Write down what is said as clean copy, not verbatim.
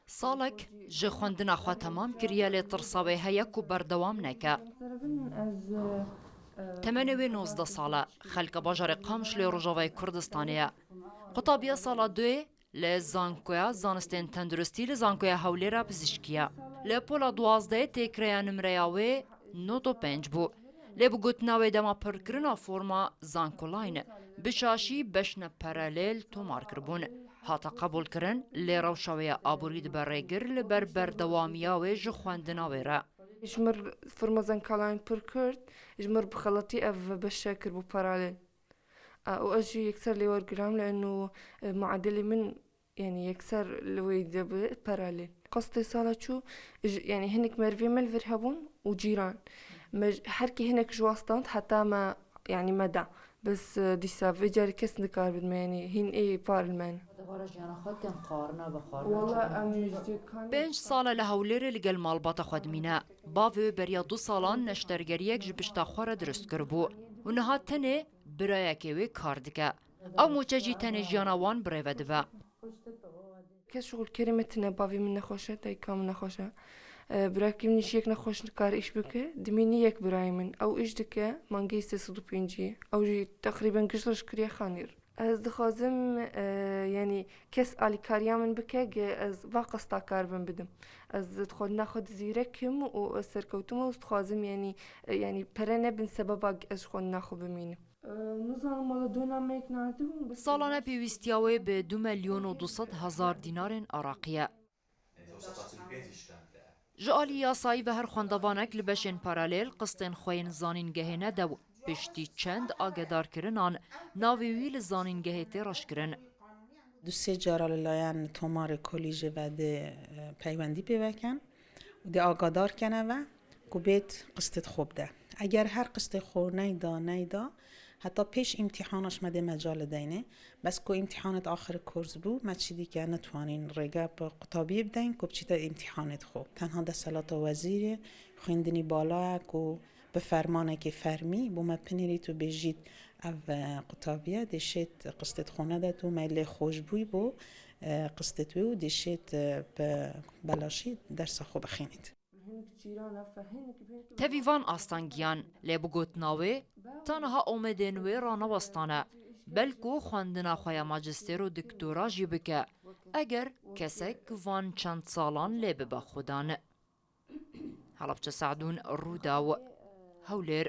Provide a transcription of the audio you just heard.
سالک ji xwendina xwe temam kiriye lê tirsa wê heye ku berdewam neke. Temenê wê 19 sal e, xelka bajarê Qamiş lê Rojavayê Kurdistanê ye. Qutabiya sala doyê li Zankoya Zanistên Tenduristî li Zankoya Hewlêra Pizîşkî ye. Li pola 12 têkireya nimreya wê 95 bû. Lê bi gotina wê dema pirkirina forma Zankoline bişaşî beşne paralel tomar kiribûn. Hata qebûlkirin lê rewşa wê ya aborî dibe rêgir li ber berdewamiya wê ji xwendina wê re. جمر فرمازن کلاین پر کرد جمر بخلطي أف بشكل بباراليل وأجي يكسر لي ورقرام لأنه معدلي من يعني يكسر لويد بباراليل قصدي صالة شو يعني هنك مرفي ملفر هبون وجيران حركي هنك جواستانت حتى ما يعني مدى بس ديسا فيجاري كس نكار بدما يعني هين ايه بارلمان پنج ساله li Hewlêrê li gel malbata xwe dimîne. Bavê beriya 2 salan neştergeriyek ji pişta xwe re dirist kiribû û niha tenê birayekê wê kar dike. Ew moçe jî tenê jiyana wan birêve dibe. كاس شغل كلمتنا بافي من نخوشة تايكا من نخوشة براكي من شيك نخوش نكار إيش بك دميني يك براي من أو إيش دكا مانجي سيسدو بينجي أو جي تقريبا قشرش كريا خانير از دخوازم يعني كاس آلي كاريا من بكا از واقص تاكار بن بدم از دخول ناخد زيركم و سركوتم و دخوازم يعني برنا بن سببا از خون ناخو بمينه Salane pêwîstiya wê bi 2 milyon û 200 hezar dînarên Iraqî ye. Ji alî yasayî ve her xwendevanek li beşên paralêl qistên xwe yên zanîngehê nedew piştî çend ageddarkirinan navê wî li zanîngehê tê reşkirin. دو سه جارا لایەن تۆمارێ کۆلیژێ و دێ پەیوەندی پێوەکەن و دێ ئاگادار کەنە و کو بێت قستت خۆ بدە. ئەگەر هەر قستێ خۆ نەیدا حتی پیش امتحانش مده مجال دینه بس کو امتحانت آخر کورس بو ما چی دیگه نتوانین ریگا با قطابی بدین کو بچیتا امتحانت خو تنها ده سلات وزیر خوندنی بالا کو به فرمانه که فرمی بو ما پنیری تو بجید او قطابیه دشت قصت خونه ده تو میل خوش بوی بو قصت و دشت بلاشی درس خو بخینید. Tevîvan astangiyan lê bi gotina wê tenha omedên wê ranewestane belku xwendina xwe ya majîster û doktora jî bike eger kesek van çend salan lê bibe xudan. Helebce Saedûn Rûdaw Hewlêr.